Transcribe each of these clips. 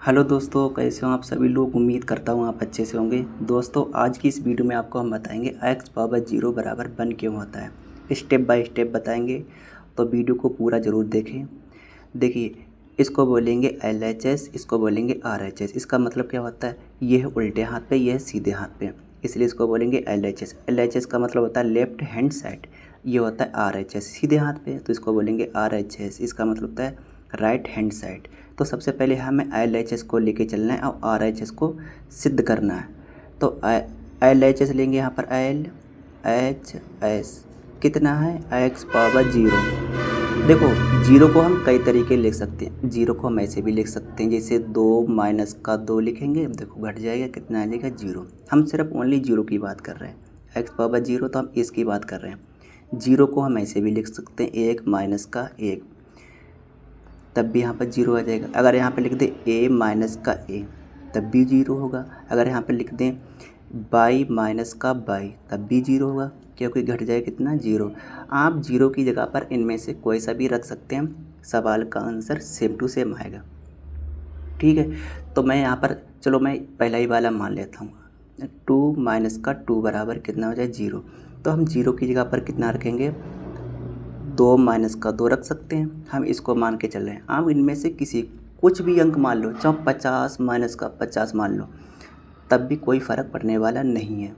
Hello दोस्तों, कैसे हो आप सभी लोग। उम्मीद करता हूँ आप अच्छे से होंगे। दोस्तों, आज की इस वीडियो में आपको हम बताएंगे x पावर 0 बराबर 1 क्यों होता है। स्टेप बाय स्टेप बताएंगे, तो वीडियो को पूरा ज़रूर देखें। देखिए, इसको बोलेंगे LHS, इसको बोलेंगे RHS। इसका मतलब क्या होता है, ये है उल्टे हाथ पे, ये है सीधे हाथ पे, इसलिए इसको बोलेंगे LHS। LHS का मतलब होता है लेफ्ट हैंड साइड, ये होता है RHS सीधे हाथ पे, तो इसको बोलेंगे RHS। इसका मतलब होता है राइट हैंड साइड। तो सबसे पहले हमें LHS को लेके चलना है और RHS को सिद्ध करना है। तो LHS लेंगे, यहाँ पर LHS कितना है, x पावर 0। देखो, जीरो को हम कई तरीके लिख सकते हैं। जीरो को हम ऐसे भी लिख सकते हैं, जैसे 2 माइनस का 2 लिखेंगे, देखो घट जाएगा, कितना आ जाएगा 0। हम सिर्फ ओनली जीरो की बात कर रहे हैं, x पावर 0, तो हम इसकी बात कर रहे हैं। जीरो को हम ऐसे भी लिख सकते हैं, 1 माइनस का 1, तब भी यहाँ पर 0 आ जाएगा। अगर यहाँ पर लिख दें a माइनस का a, तब भी 0 होगा। अगर यहाँ पर लिख दें बाई माइनस का बाई, तब भी 0 होगा, क्योंकि घट जाए कितना 0। आप 0 की जगह पर इनमें से कोई सा भी रख सकते हैं, सवाल का आंसर सेम टू सेम आएगा। ठीक है, तो मैं यहाँ पर, चलो मैं पहला ही वाला मान लेता हूँ। 2 माइनस का 2 बराबर कितना हो जाए 0। तो हम 0 की जगह पर कितना रखेंगे, 2 माइनस का 2 रख सकते हैं। हम इसको मान के चल रहे हैं। आप इनमें से किसी कुछ भी अंक मान लो, चाहे 50 माइनस का 50 मान लो, तब भी कोई फ़र्क पड़ने वाला नहीं है।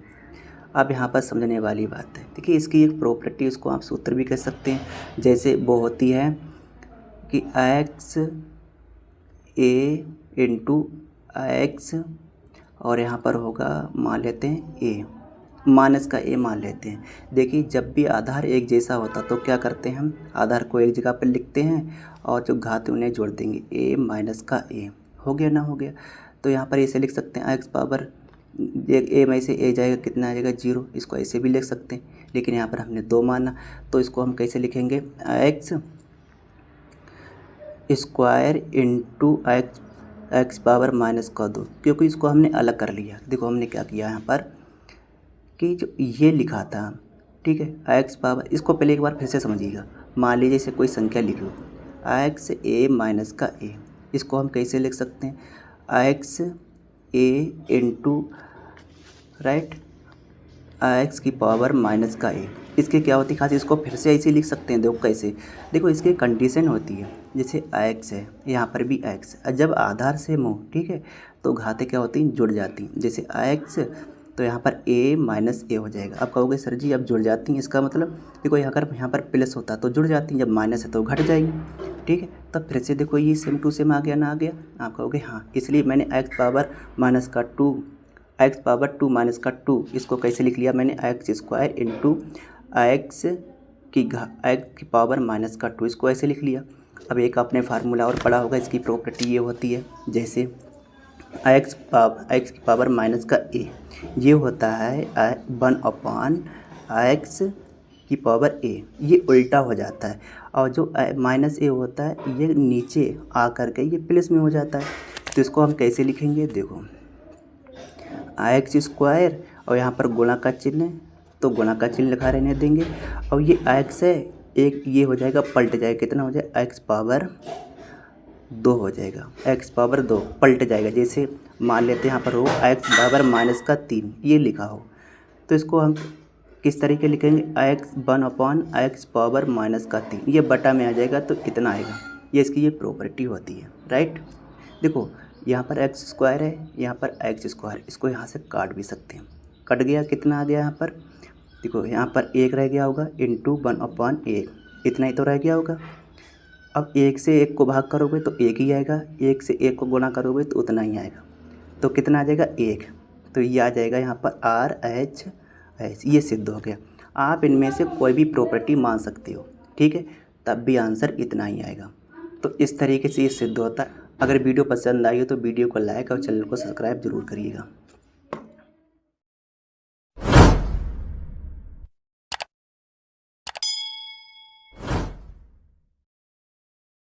अब यहाँ पर समझने वाली बात है, देखिए इसकी एक प्रॉपर्टी, उसको आप सूत्र भी कह सकते हैं। जैसे वो होती है कि x a इंटू x, और यहाँ पर होगा, मान लेते हैं a, माइनस का a मान लेते हैं। देखिए, जब भी आधार एक जैसा होता तो क्या करते हैं, हम आधार को एक जगह पर लिखते हैं और जो घात उन्हें जोड़ देंगे, a माइनस का a। हो गया ना, हो गया। तो यहाँ पर ऐसे लिख सकते हैं x पावर, a में से a जाएगा, कितना आ जाएगा 0। इसको ऐसे भी लिख सकते हैं, लेकिन यहाँ पर हमने 2 माना, तो इसको हम कैसे लिखेंगे, x square into x power minus का 2, क्योंकि इसको हमने अलग कर लिया। देखो हमने क्या किया यहाँ पर, कि जो ये लिखा था, ठीक है, एक्स पावर, इसको पहले एक बार फिर से समझिएगा। मान लीजिए इसे कोई संख्या लिख लो, एक्स ए माइनस का ए, इसको हम कैसे लिख सकते हैं, एक्स ए इंटू राइट एक्स की पावर माइनस का ए। इसके क्या होती है खास, इसको फिर से ऐसे लिख सकते हैं। देखो कैसे, देखो इसकी कंडीशन होती है, जैसे एक्स है, यहाँ पर भी एक्स, जब आधार सेम हो, ठीक है, तो घातें क्या होती हैं, जुड़ जाती हैं। जैसे एक्स, तो यहाँ पर a माइनस ए हो जाएगा। आप कहोगे सर जी अब जुड़ जाती हैं, इसका मतलब देखो अगर यहाँ पर प्लस होता तो जुड़ जाती हैं, जब माइनस है तो घट जाएंगी। ठीक है, तब फिर से देखो ये सेम टू सेम आ गया ना, आ गया। आप कहोगे हाँ, इसलिए मैंने एक्स पावर माइनस का 2, एक्स पावर 2 माइनस का 2, इसको कैसे लिख लिया मैंने, एक्स स्क्वायर इंटू एक्स की पावर माइनस का 2, इसको ऐसे लिख लिया। अब एक आपने फार्मूला और पढ़ा होगा, इसकी प्रॉपर्टी ये होती है, जैसे एक्स की पावर माइनस का ए, ये होता है 1 एक्स की पावर ए, ये उल्टा हो जाता है। और जो माइनस ए होता है, ये नीचे आ करके ये प्लस में हो जाता है। तो इसको हम कैसे लिखेंगे, देखो एक्स स्क्वायर, और यहाँ पर गुणा का चिन्ह है, तो गुणा का चिन्ह लिखा रहने देंगे। और ये एक्स है, एक ये हो जाएगा, पलट जाएगा, कितना हो जाएगा, एक्स पावर 2 हो जाएगा, एक्स पावर 2 पलट जाएगा। जैसे मान लेते हैं यहाँ पर हो एक्स पावर माइनस का 3, ये लिखा हो, तो इसको हम किस तरीके लिखेंगे, एक्स 1/x पावर माइनस का 3, ये बटा में आ जाएगा, तो इतना आएगा। ये इसकी ये प्रॉपर्टी होती है, राइट। देखो यहाँ पर एक्स स्क्वायर है, यहाँ पर एक्स स्क्वायर, इसको यहाँ से काट भी सकते हैं, कट गया, कितना आ गया यहाँ पर, देखो यहाँ पर 1 रह गया होगा, इंटू 1/1, इतना ही तो रह गया होगा। अब 1 से 1 को भाग करोगे तो 1 ही आएगा, 1 से 1 को गुणा करोगे तो उतना ही आएगा, तो कितना आ जाएगा 1। तो ये आ जाएगा यहाँ पर RHS, ये सिद्ध हो गया। आप इनमें से कोई भी प्रॉपर्टी मान सकते हो, ठीक है, तब भी आंसर इतना ही आएगा। तो इस तरीके से ये सिद्ध होता है। अगर वीडियो पसंद आई हो तो वीडियो को लाइक और चैनल को सब्सक्राइब ज़रूर करिएगा।